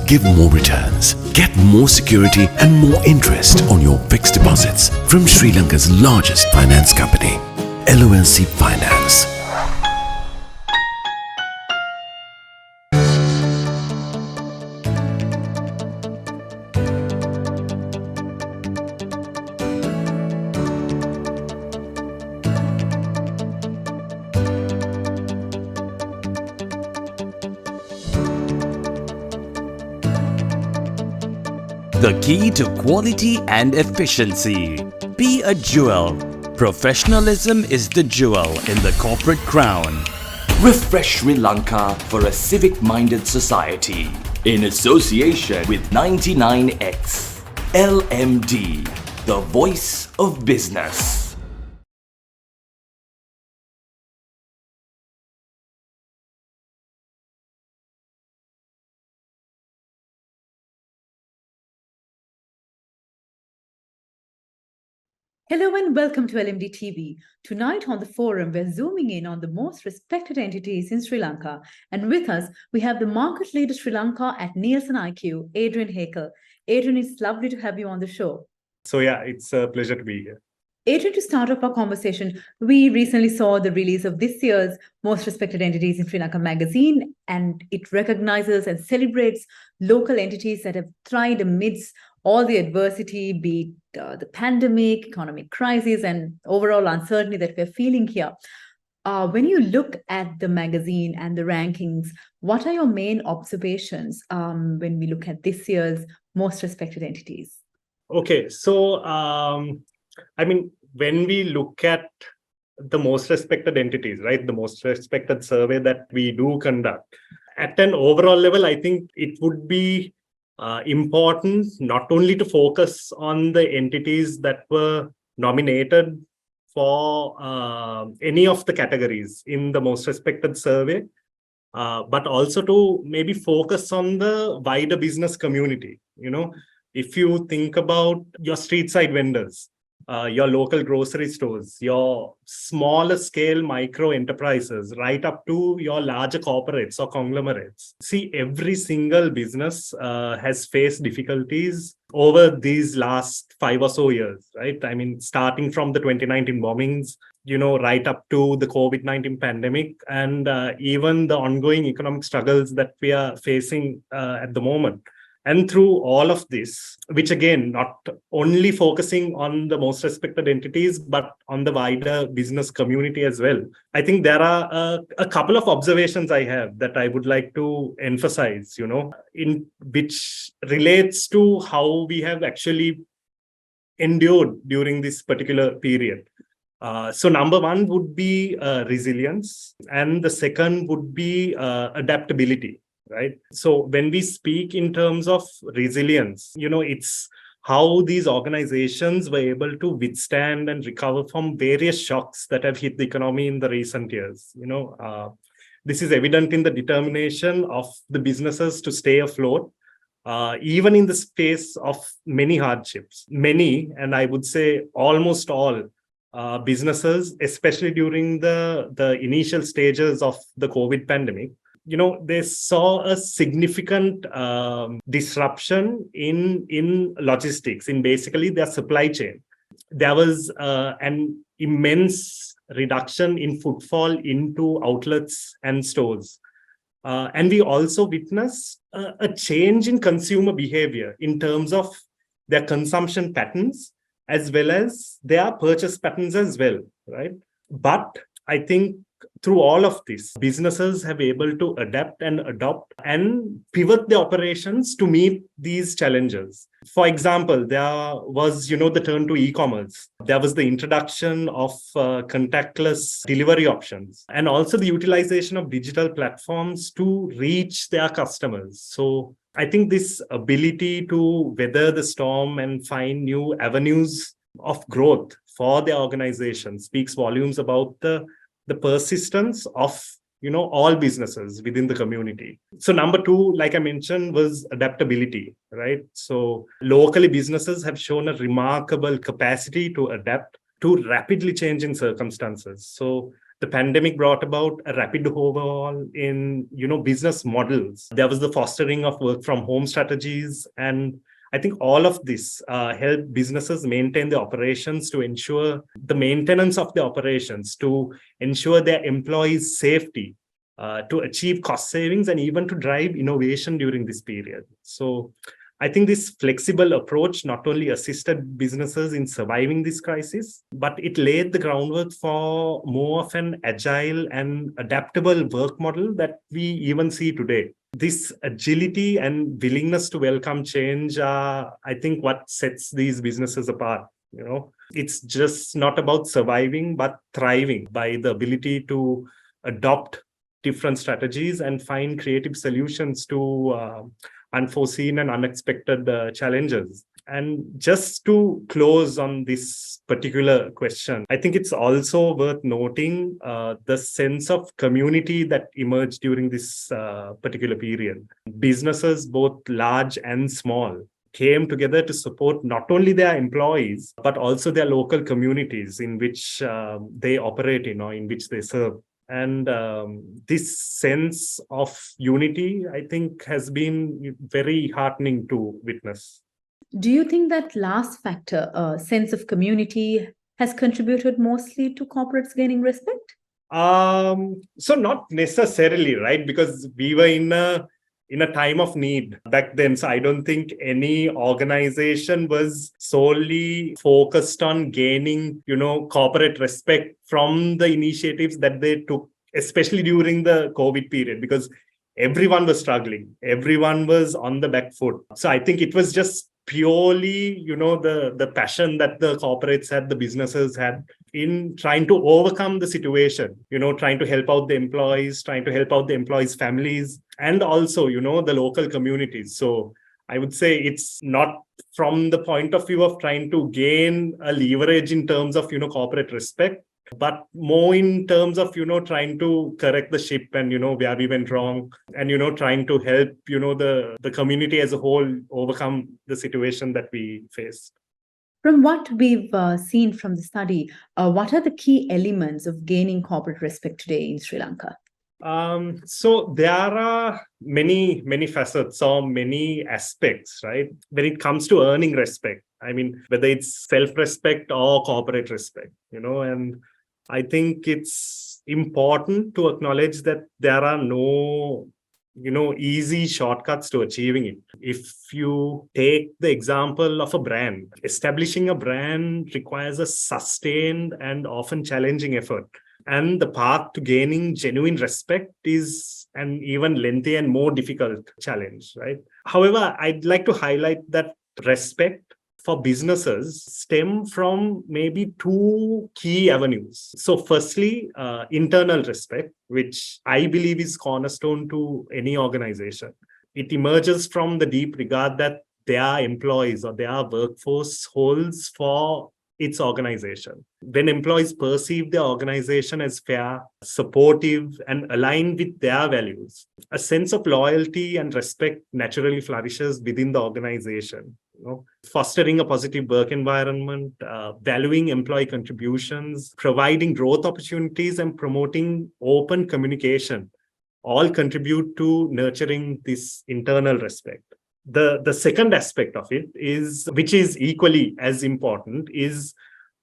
give more returns. Get more security and more interest on your fixed deposits from Sri Lanka's largest finance company, LMDtv Finance. The key to quality and efficiency. Be a jewel. Professionalism is the jewel in the corporate crown. Refresh Sri Lanka for a civic-minded society in association with 99X. LMD, the voice of business. Hello and welcome to LMDtv. Tonight on the forum, we're zooming in on the most respected entities in Sri Lanka. And with us, we have the market leader Sri Lanka at Nielsen IQ, Adrian Hakel. Adrian, it's lovely to have you on the show. So yeah, it's a pleasure to be here. Adrian, to start off our conversation, we recently saw the release of this year's Most Respected Entities in Sri Lanka magazine, and it recognizes and celebrates local entities that have thrived amidst all the adversity, be it the pandemic, economic crisis, and overall uncertainty that we're feeling here. When you look at the magazine and the rankings, what are your main observations when we look at this year's Most Respected Entities? Okay, so when we look at the most respected entities, right, the most respected survey that we do conduct, at an overall level, I think it would be important not only to focus on the entities that were nominated for any of the categories in the most respected survey, but also to maybe focus on the wider business community. You know, if you think about your street side vendors, your local grocery stores, your smaller scale micro enterprises, right up to your larger corporates or conglomerates. See, every single business has faced difficulties over these last 5 or so years, right? I mean, starting from the 2019 bombings, right up to the COVID-19 pandemic, and even the ongoing economic struggles that we are facing at the moment. And through all of this, which again, not only focusing on the most respected entities, but on the wider business community as well, I think there are a couple of observations I have that I would like to emphasize, in which relates to how we have actually endured during this particular period. So number one would be resilience, and the second would be adaptability. Right. So when we speak in terms of resilience, it's how these organizations were able to withstand and recover from various shocks that have hit the economy in the recent years. This is evident in the determination of the businesses to stay afloat, even in the face of many hardships. Many, and I would say almost all, businesses, especially during the initial stages of the COVID pandemic, they saw a significant disruption in logistics, in basically their supply chain. There was an immense reduction in footfall into outlets and stores. And we also witnessed a change in consumer behavior in terms of their consumption patterns, as well as their purchase patterns as well, right? But I think through all of this, businesses have been able to adapt and adopt and pivot their operations to meet these challenges. For example, there was, the turn to e-commerce. There was the introduction of contactless delivery options, and also the utilization of digital platforms to reach their customers. So I think this ability to weather the storm and find new avenues of growth for their organization speaks volumes about the persistence of all businesses within the community. So number two, like I mentioned, was adaptability, right? So locally, businesses have shown a remarkable capacity to adapt to rapidly changing circumstances. So The pandemic brought about a rapid overhaul in, business models. There was the fostering of work from home strategies. And I think all of this helped businesses maintain the operations, to ensure the maintenance of the operations, to ensure their employees' safety, to achieve cost savings, and even to drive innovation during this period. So I think this flexible approach not only assisted businesses in surviving this crisis, but it laid the groundwork for more of an agile and adaptable work model that we even see today. This agility and willingness to welcome change are, I think, what sets these businesses apart. It's just not about surviving, but thriving by the ability to adopt different strategies and find creative solutions to unforeseen and unexpected challenges. And just to close on this particular question, I think it's also worth noting the sense of community that emerged during this particular period. Businesses, both large and small, came together to support not only their employees, but also their local communities in which they operate in, or in which they serve. And this sense of unity, I think, has been very heartening to witness. Do you think that last factor, sense of community, has contributed mostly to corporates gaining respect? So not necessarily, right? Because we were in a time of need back then. So I don't think any organization was solely focused on gaining, corporate respect from the initiatives that they took, especially during the COVID period, because everyone was struggling. Everyone was on the back foot. So I think it was just purely, the passion that the corporates had, the businesses had, in trying to overcome the situation, trying to help out the employees, trying to help out the employees' families, and also, the local communities. So I would say it's not from the point of view of trying to gain a leverage in terms of, corporate respect, but more in terms of, trying to correct the ship and, where we went wrong, and, trying to help, the community as a whole overcome the situation that we faced. From what we've seen from the study, what are the key elements of gaining corporate respect today in Sri Lanka? So there are many facets or many aspects, right? When it comes to earning respect, I mean, whether it's self-respect or corporate respect, and I think it's important to acknowledge that there are no, easy shortcuts to achieving it. If you take the example of a brand, establishing a brand requires a sustained and often challenging effort. And the path to gaining genuine respect is an even lengthy and more difficult challenge, right? However, I'd like to highlight that respect for businesses stem from maybe two key avenues. So firstly, internal respect, which I believe is cornerstone to any organization. It emerges from the deep regard that their employees or their workforce holds for its organization. When employees perceive their organization as fair, supportive, and aligned with their values, a sense of loyalty and respect naturally flourishes within the organization. Fostering a positive work environment, valuing employee contributions, providing growth opportunities, and promoting open communication all contribute to nurturing this internal respect. The second aspect of it is, which is equally as important, is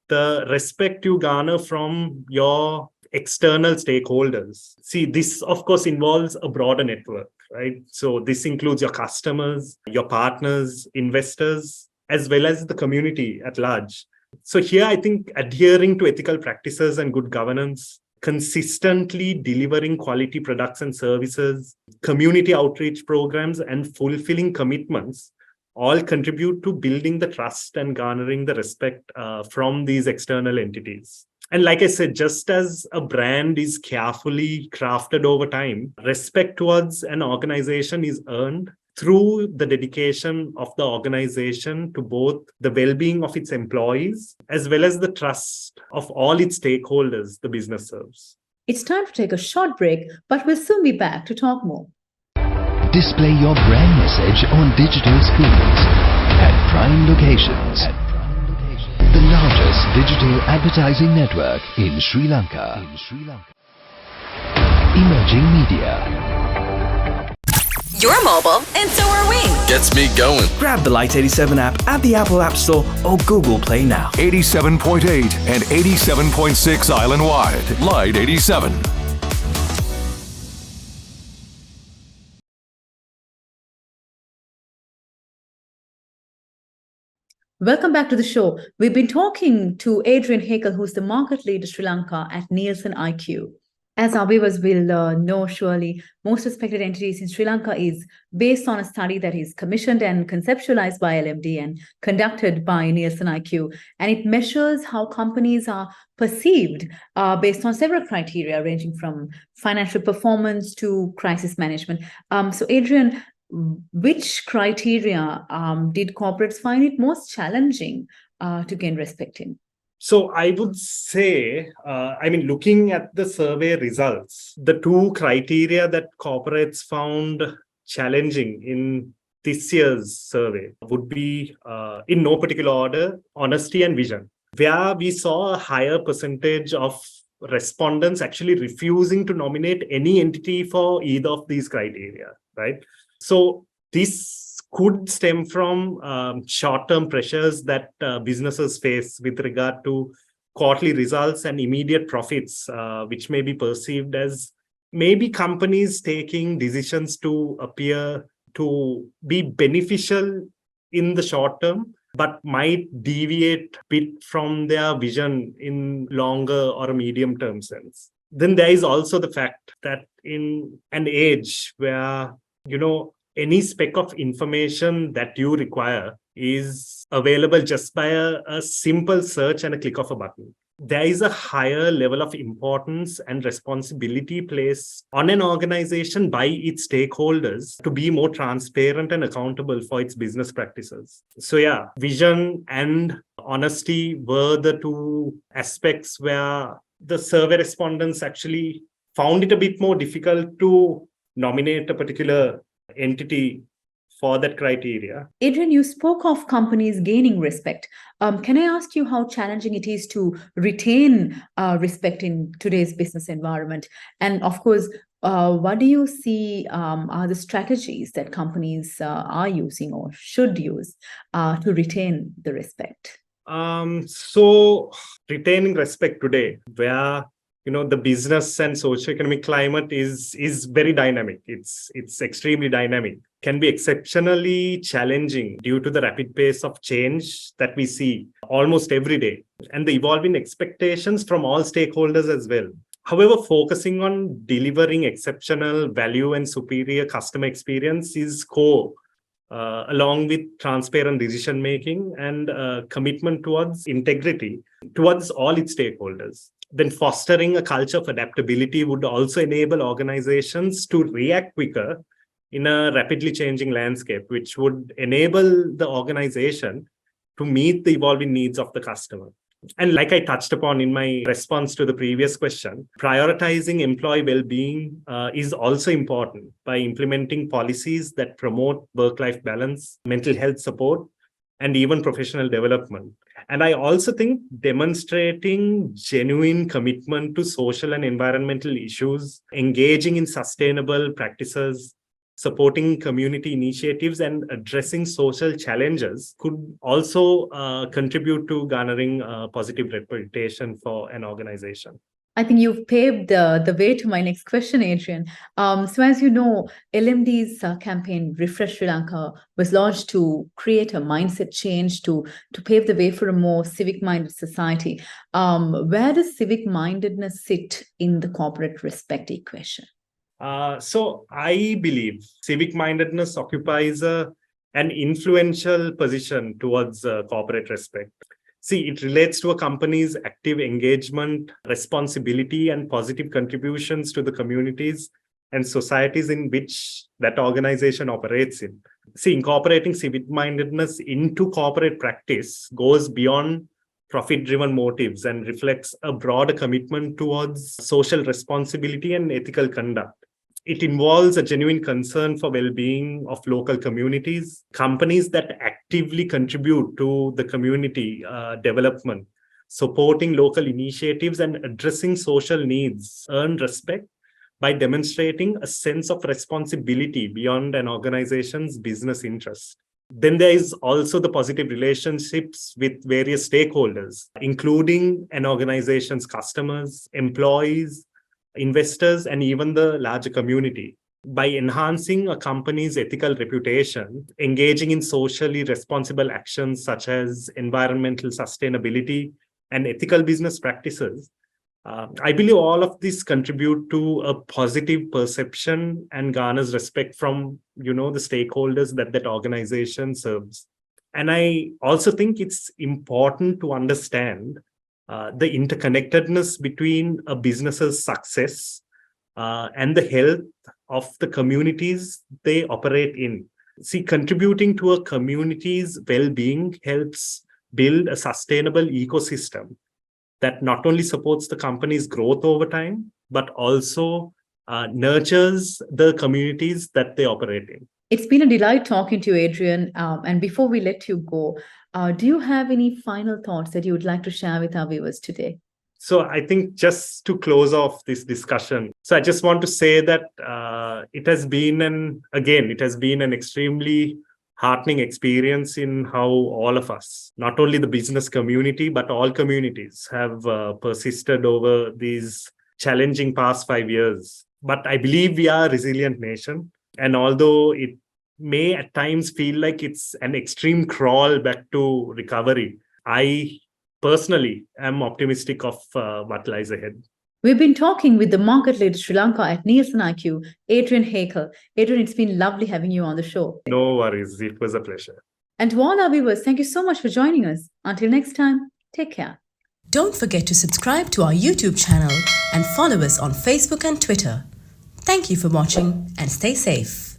the respect you garner from your external stakeholders. See, this of course involves a broader network, right? So this includes your customers, your partners, investors, as well as the community at large. So here, I think adhering to ethical practices and good governance, consistently delivering quality products and services, community outreach programs, and fulfilling commitments all contribute to building the trust and garnering the respect from these external entities. And like I said, just as a brand is carefully crafted over time, respect towards an organization is earned through the dedication of the organization to both the well-being of its employees as well as the trust of all its stakeholders the business serves. It's time to take a short break, but we'll soon be back to talk more. Display your brand message on digital screens at prime locations. the largest digital advertising network in Sri Lanka. Emerging Media. You're mobile, and so are we. Gets me going. Grab the Light 87 app at the Apple App Store or Google Play now. 87.8 and 87.6 island-wide. Light 87. Welcome back to the show. We've been talking to Adrian Hakel, who's the market leader Sri Lanka at Nielsen IQ. As our viewers will know, surely, most respected entities in Sri Lanka is based on a study that is commissioned and conceptualized by LMD and conducted by Nielsen IQ. And it measures how companies are perceived based on several criteria, ranging from financial performance to crisis management. So, Adrian, which criteria did corporates find it most challenging to gain respect in? So I would say, looking at the survey results, the two criteria that corporates found challenging in this year's survey would be, in no particular order, honesty and vision, where we saw a higher percentage of respondents actually refusing to nominate any entity for either of these criteria, right? So this could stem from short-term pressures that businesses face with regard to quarterly results and immediate profits, which may be perceived as maybe companies taking decisions to appear to be beneficial in the short term, but might deviate a bit from their vision in longer or a medium-term sense. Then there is also the fact that in an age where, any speck of information that you require is available just by a simple search and a click of a button. There is a higher level of importance and responsibility placed on an organization by its stakeholders to be more transparent and accountable for its business practices. So yeah, vision and honesty were the two aspects where the survey respondents actually found it a bit more difficult to nominate a particular entity for that criteria. Adrian, you spoke of companies gaining respect. Can I ask you how challenging it is to retain respect in today's business environment? And of course, what do you see are the strategies that companies are using or should use to retain the respect? So retaining respect today, where the business and socioeconomic climate is very dynamic. It's extremely dynamic. Can be exceptionally challenging due to the rapid pace of change that we see almost every day and the evolving expectations from all stakeholders as well. However, focusing on delivering exceptional value and superior customer experience is core, along with transparent decision making and commitment towards integrity towards all its stakeholders. Then fostering a culture of adaptability would also enable organizations to react quicker in a rapidly changing landscape, which would enable the organization to meet the evolving needs of the customer. And like I touched upon in my response to the previous question, prioritizing employee well-being is also important by implementing policies that promote work-life balance, mental health support, and even professional development. And I also think demonstrating genuine commitment to social and environmental issues, engaging in sustainable practices, supporting community initiatives, and addressing social challenges could also contribute to garnering a positive reputation for an organization. I think you've paved the way to my next question, Adrian. So as you know, LMD's campaign, Refresh Sri Lanka, was launched to create a mindset change, to pave the way for a more civic-minded society. Where does civic-mindedness sit in the corporate respect equation? So I believe civic-mindedness occupies an influential position towards corporate respect. See, it relates to a company's active engagement, responsibility, and positive contributions to the communities and societies in which that organization operates in. See, incorporating civic-mindedness into corporate practice goes beyond profit-driven motives and reflects a broader commitment towards social responsibility and ethical conduct. It involves a genuine concern for well-being of local communities. Companies that actively contribute to the community development, supporting local initiatives and addressing social needs earn respect by demonstrating a sense of responsibility beyond an organization's business interests. Then there is also the positive relationships with various stakeholders, including an organization's customers, employees, investors, and even the larger community. By enhancing a company's ethical reputation, engaging in socially responsible actions such as environmental sustainability and ethical business practices, I believe all of this contribute to a positive perception and garners respect from, the stakeholders that organization serves. And I also think it's important to understand the interconnectedness between a business's success and the health of the communities they operate in. See, contributing to a community's well-being helps build a sustainable ecosystem that not only supports the company's growth over time, but also nurtures the communities that they operate in. It's been a delight talking to you, Adrian. And before we let you go, do you have any final thoughts that you would like to share with our viewers today? So I think just to close off this discussion, so I just want to say that it has been an extremely heartening experience in how all of us, not only the business community, but all communities have persisted over these challenging past 5 years. But I believe we are a resilient nation. And although it may at times feel like it's an extreme crawl back to recovery, I personally am optimistic of what lies ahead. We've been talking with the market leader Sri Lanka at Nielsen IQ, Adrian Hakel. Adrian, it's been lovely having you on the show. No worries. It was a pleasure. And to all our viewers, thank you so much for joining us. Until next time, take care. Don't forget to subscribe to our YouTube channel and follow us on Facebook and Twitter. Thank you for watching and stay safe.